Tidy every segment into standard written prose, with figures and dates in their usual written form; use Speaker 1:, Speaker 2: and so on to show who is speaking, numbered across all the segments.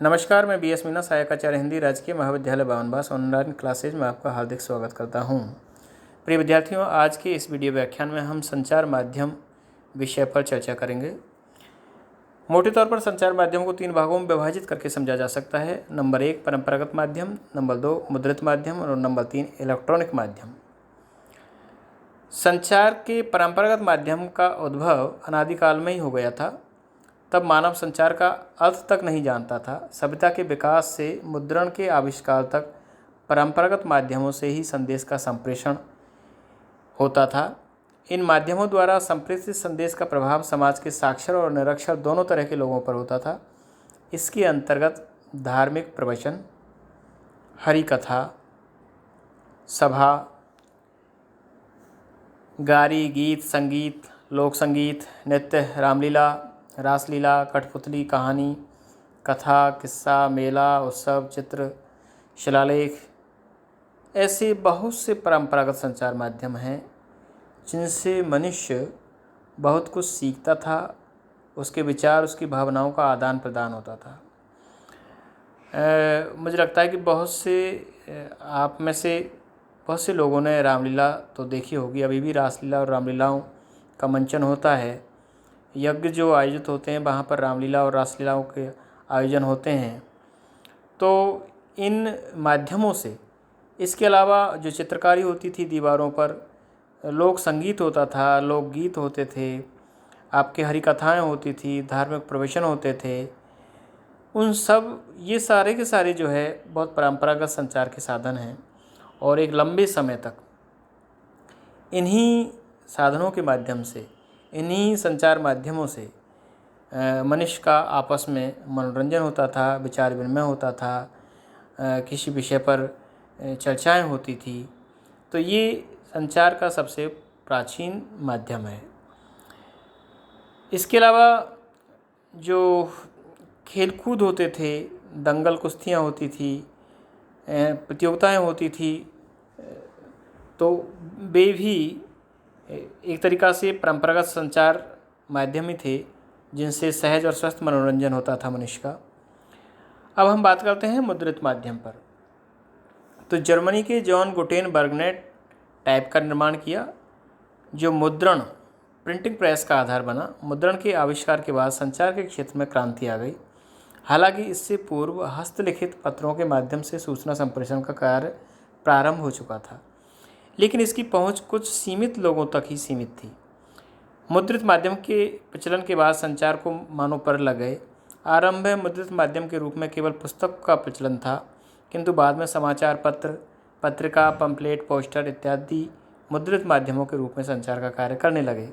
Speaker 1: नमस्कार, मैं B S Meena, सहायक आचार्य हिंदी, राजकीय महाविद्यालय बावनबास ऑनलाइन क्लासेज में आपका हार्दिक स्वागत करता हूं। प्रिय विद्यार्थियों, आज के इस वीडियो व्याख्यान में हम संचार माध्यम विषय पर चर्चा करेंगे। मोटे तौर पर संचार माध्यम को 3 भागों में विभाजित करके समझा जा सकता है। नंबर 1 परंपरागत माध्यम, नंबर 2 मुद्रित माध्यम और नंबर 3 इलेक्ट्रॉनिक माध्यम। संचार के परंपरागत माध्यम का उद्भव अनादिकाल में ही हो गया था। तब मानव संचार का अर्थ तक नहीं जानता था। सभ्यता के विकास से मुद्रण के आविष्कार तक परंपरागत माध्यमों से ही संदेश का संप्रेषण होता था। इन माध्यमों द्वारा संप्रेषित संदेश का प्रभाव समाज के साक्षर और निरक्षर दोनों तरह के लोगों पर होता था। इसके अंतर्गत धार्मिक प्रवचन, हरिकथा, सभा, गारी, गीत, संगीत, लोक संगीत, नृत्य, रामलीला, रासलीला, कठपुतली, कहानी, कथा, किस्सा, मेला, उत्सव, चित्र, शिलालेख, ऐसे बहुत से परंपरागत संचार माध्यम हैं जिनसे मनुष्य बहुत कुछ सीखता था। उसके विचार, उसकी भावनाओं का आदान प्रदान होता था। मुझे लगता है कि आप में से बहुत से लोगों ने रामलीला तो देखी होगी। अभी भी रासलीला और रामलीलाओं का मंचन होता है। यज्ञ जो आयोजित होते हैं वहाँ पर रामलीला और रासलीलाओं के आयोजन होते हैं। तो इन माध्यमों से, इसके अलावा जो चित्रकारी होती थी दीवारों पर, लोक संगीत होता था, लोकगीत होते थे, आपके हरिकथाएँ होती थी, धार्मिक प्रवचन होते थे, उन सब ये सारे के सारे जो है बहुत परंपरागत संचार के साधन हैं। और एक लंबे समय तक इन्हीं साधनों के माध्यम से, इन्हीं संचार माध्यमों से मनुष्य का आपस में मनोरंजन होता था, विचार विनिमय होता था, किसी विषय पर चर्चाएं होती थी। तो ये संचार का सबसे प्राचीन माध्यम है। इसके अलावा जो खेलकूद होते थे, दंगल कुश्तियाँ होती थी, प्रतियोगिताएं होती थी, तो वे भी एक तरीक़ा से परंपरागत संचार माध्यम ही थे जिनसे सहज और स्वस्थ मनोरंजन होता था मनुष्य का। अब हम बात करते हैं मुद्रित माध्यम पर। तो जर्मनी के जॉन गुटेनबर्ग ने टाइप का निर्माण किया, जो मुद्रण, प्रिंटिंग प्रेस का आधार बना। मुद्रण के आविष्कार के बाद संचार के क्षेत्र में क्रांति आ गई। हालांकि इससे पूर्व हस्तलिखित पत्रों के माध्यम से सूचना संप्रेषण का कार्य प्रारंभ हो चुका था, लेकिन इसकी पहुंच कुछ सीमित लोगों तक ही सीमित थी। मुद्रित माध्यम के प्रचलन के बाद संचार को मानव पर लग गए। आरंभ में मुद्रित माध्यम के रूप में केवल पुस्तक का प्रचलन था, किंतु बाद में समाचार पत्र, पत्रिका, पंपलेट, पोस्टर इत्यादि मुद्रित माध्यमों के रूप में संचार का कार्य करने लगे।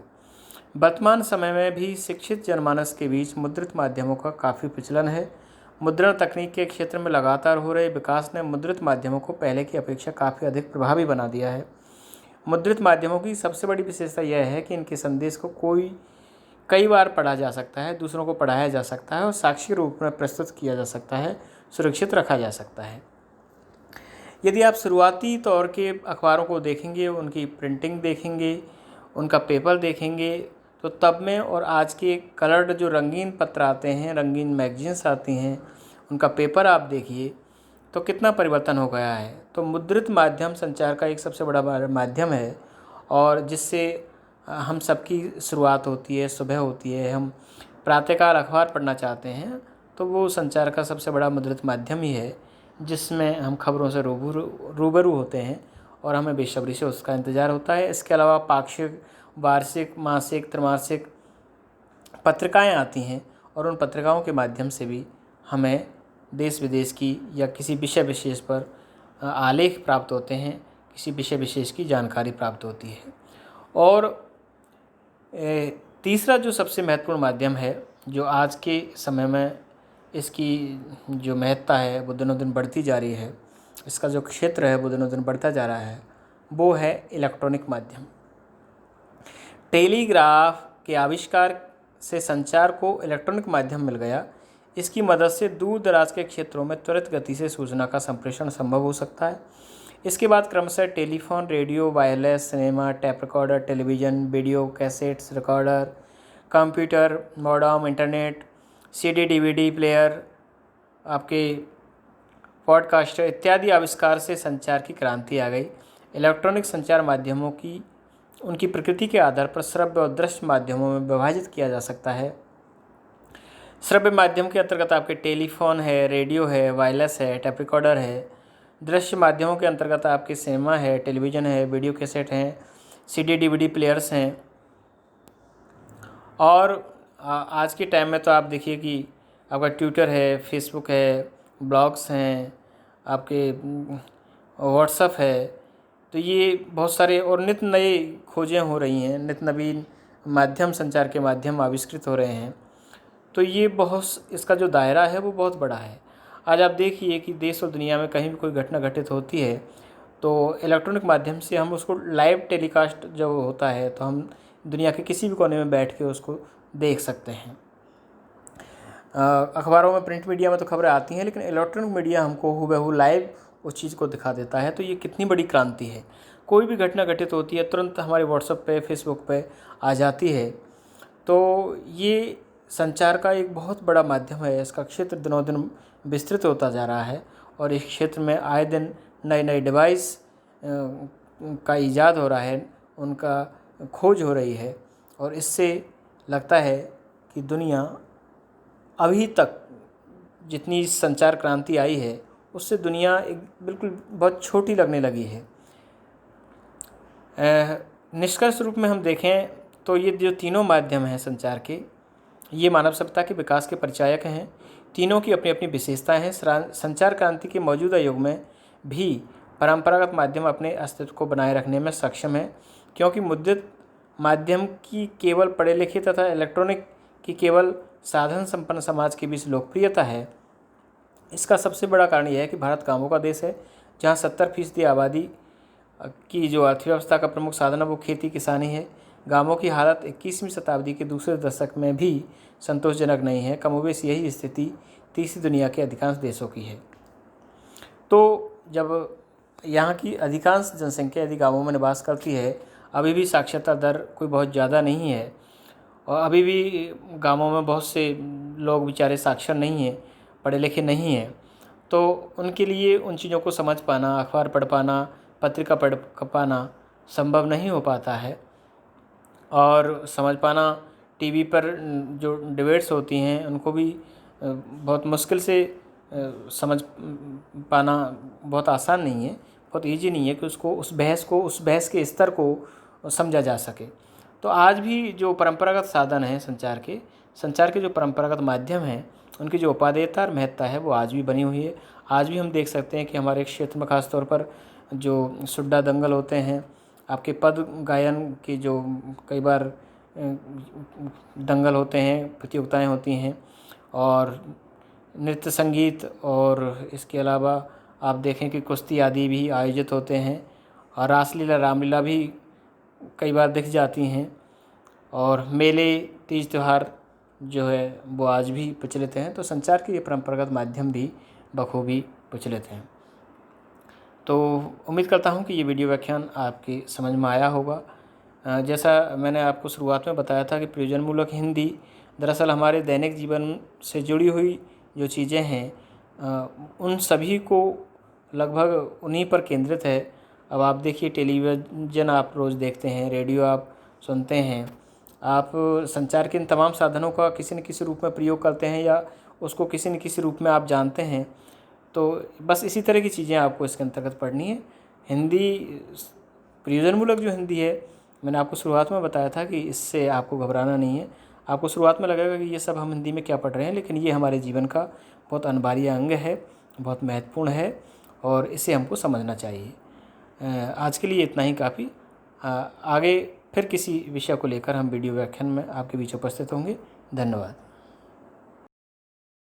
Speaker 1: वर्तमान समय में भी शिक्षित जनमानस के बीच मुद्रित माध्यमों का काफ़ी प्रचलन है। मुद्रण तकनीक के क्षेत्र में लगातार हो रहे विकास ने मुद्रित माध्यमों को पहले की अपेक्षा काफ़ी अधिक प्रभावी बना दिया है। मुद्रित माध्यमों की सबसे बड़ी विशेषता यह है कि इनके संदेश को कई बार पढ़ा जा सकता है, दूसरों को पढ़ाया जा सकता है और साक्षी रूप में प्रस्तुत किया जा सकता है, सुरक्षित रखा जा सकता है। यदि आप शुरुआती तौर के अखबारों को देखेंगे, उनकी प्रिंटिंग देखेंगे, उनका पेपर देखेंगे, तो तब में और आज के कलर्ड जो रंगीन पत्र आते हैं, रंगीन मैगजीन्स आती हैं, उनका पेपर आप देखिए तो कितना परिवर्तन हो गया है। तो मुद्रित माध्यम संचार का एक सबसे बड़ा माध्यम है और जिससे हम सबकी शुरुआत होती है, सुबह होती है, हम प्रातःकाल अखबार पढ़ना चाहते हैं, तो वो संचार का सबसे बड़ा मुद्रित माध्यम ही है, जिसमें हम खबरों से रूबरू होते हैं और हमें बेसब्री से उसका इंतज़ार होता है। इसके अलावा पाक्षिक, वार्षिक, मासिक, त्रैमासिक पत्रिकाएं आती हैं और उन पत्रिकाओं के माध्यम से भी हमें देश विदेश की या किसी विषय विशेष पर आलेख प्राप्त होते हैं, किसी विषय विशेष की जानकारी प्राप्त होती है। और तीसरा जो सबसे महत्वपूर्ण माध्यम है, जो आज के समय में इसकी जो महत्ता है वो दिनों दिन बढ़ती जा रही है, इसका जो क्षेत्र है वो दिनों दिन बढ़ता जा रहा है, वो है इलेक्ट्रॉनिक माध्यम। टेलीग्राफ के आविष्कार से संचार को इलेक्ट्रॉनिक माध्यम मिल गया। इसकी मदद से दूर दराज के क्षेत्रों में त्वरित गति से सूचना का संप्रेषण संभव हो सकता है। इसके बाद क्रमशः telephone, radio, wireless, cinema, tape recorder, television, video cassettes recorder, computer, modem, internet, CD, DVD player, आपके पॉडकास्टर इत्यादि आविष्कार से संचार की क्रांति आ गई। इलेक्ट्रॉनिक संचार माध्यमों की उनकी प्रकृति के आधार पर श्रव्य और दृश्य माध्यमों में विभाजित किया जा सकता है। श्रव्य माध्यम के अंतर्गत आपके टेलीफोन है, रेडियो है, वायरलेस है, टेप रिकॉर्डर है। दृश्य माध्यमों के अंतर्गत आपके सिनेमा है, टेलीविज़न है, वीडियो कैसेट हैं, सीडी डीवीडी प्लेयर्स हैं। और आज के टाइम में तो आप देखिए कि आपका ट्विटर है, फेसबुक है, ब्लॉग्स हैं, आपके व्हाट्सएप है। तो ये बहुत सारे और नित्य नए खोजें हो रही हैं, नित्य नवीन माध्यम संचार के माध्यम आविष्कृत हो रहे हैं। तो ये बहुत इसका जो दायरा है वो बहुत बड़ा है। आज आप देखिए कि देश और दुनिया में कहीं भी कोई घटना घटित होती है तो इलेक्ट्रॉनिक माध्यम से हम उसको लाइव टेलीकास्ट जब होता है तो हम दुनिया के किसी भी कोने में बैठ के उसको देख सकते हैं। अखबारों में, प्रिंट मीडिया में तो खबरें आती हैं, लेकिन इलेक्ट्रॉनिक मीडिया हमको हूबहू लाइव उस चीज़ को दिखा देता है। तो ये कितनी बड़ी क्रांति है। कोई भी घटना घटित होती है तुरंत हमारे व्हाट्सएप पे, फेसबुक पे आ जाती है। तो ये संचार का एक बहुत बड़ा माध्यम है। इसका क्षेत्र दिनों दिन विस्तृत होता जा रहा है और इस क्षेत्र में आए दिन नए नए डिवाइस का ईजाद हो रहा है, उनका खोज हो रही है। और इससे लगता है कि दुनिया अभी तक जितनी संचार क्रांति आई है उससे दुनिया एक बिल्कुल बहुत छोटी लगने लगी है। निष्कर्ष रूप में हम देखें तो ये जो तीनों माध्यम हैं संचार के, ये मानव सभ्यता के विकास के परिचायक हैं। तीनों की अपनी अपनी विशेषताएं हैं। संचार क्रांति के मौजूदा युग में भी परंपरागत माध्यम अपने अस्तित्व को बनाए रखने में सक्षम है, क्योंकि मुद्रित माध्यम की केवल पढ़े लिखे तथा इलेक्ट्रॉनिक की केवल साधन संपन्न समाज के बीच लोकप्रियता है। इसका सबसे बड़ा कारण यह है कि भारत गाँवों का देश है, जहाँ 70% आबादी की जो अर्थव्यवस्था का प्रमुख साधन है वो खेती किसानी है। गाँवों की हालत 21वीं शताब्दी के दूसरे दशक में भी संतोषजनक नहीं है। कमोबेश यही स्थिति तीसरी दुनिया के अधिकांश देशों की है। तो जब यहाँ की अधिकांश जनसंख्या यदि गाँवों में निवास करती है, अभी भी साक्षरता दर कोई बहुत ज़्यादा नहीं है और अभी भी गाँवों में बहुत से लोग बेचारे साक्षर नहीं हैं, पढ़े लिखे नहीं हैं। तो उनके लिए उन चीज़ों को समझ पाना, अखबार पढ़ पाना, पत्रिका पढ़ पाना संभव नहीं हो पाता है। और समझ पाना, टीवी पर जो डिबेट्स होती हैं उनको भी बहुत मुश्किल से समझ पाना बहुत आसान नहीं है, बहुत ईजी नहीं है कि उसको उस बहस के स्तर को समझा जा सके। तो आज भी जो परंपरागत साधन हैं संचार के जो परंपरागत माध्यम हैं, उनकी जो उपादेयता और महत्ता है वो आज भी बनी हुई है। आज भी हम देख सकते हैं कि हमारे क्षेत्र में ख़ास तौर पर जो सुड्डा दंगल होते हैं, आपके पद गायन के जो कई बार दंगल होते हैं, प्रतियोगिताएं होती हैं, और नृत्य संगीत, और इसके अलावा आप देखें कि कुश्ती आदि भी आयोजित होते हैं, और रासलीला, रामलीला भी कई बार दिख जाती हैं, और मेले, तीज त्यौहार जो है वो आज भी प्रचलित हैं। तो संचार के ये परंपरागत माध्यम भी बखूबी प्रचलित हैं। तो उम्मीद करता हूँ कि ये वीडियो व्याख्यान आपकी समझ में आया होगा। जैसा मैंने आपको शुरुआत में बताया था कि प्रयोजनमूलक हिंदी दरअसल हमारे दैनिक जीवन से जुड़ी हुई जो चीज़ें हैं उन सभी को लगभग उन्हीं पर केंद्रित है। अब आप देखिए, टेलीविज़न आप रोज़ देखते हैं, रेडियो आप सुनते हैं, आप संचार के इन तमाम साधनों का किसी न किसी रूप में प्रयोग करते हैं या उसको किसी न किसी रूप में आप जानते हैं। तो बस इसी तरह की चीज़ें आपको इसके अंतर्गत पढ़नी है। हिंदी प्रयोजनमूलक जो हिंदी है, मैंने आपको शुरुआत में बताया था कि इससे आपको घबराना नहीं है। आपको शुरुआत में लगेगा कि ये सब हम हिंदी में क्या पढ़ रहे हैं, लेकिन ये हमारे जीवन का बहुत अनिवार्य अंग है, बहुत महत्वपूर्ण है और इसे हमको समझना चाहिए। आज के लिए इतना ही काफ़ी। आगे फिर किसी विषय को लेकर हम वीडियो व्याख्यान में आपके बीच उपस्थित होंगे। धन्यवाद।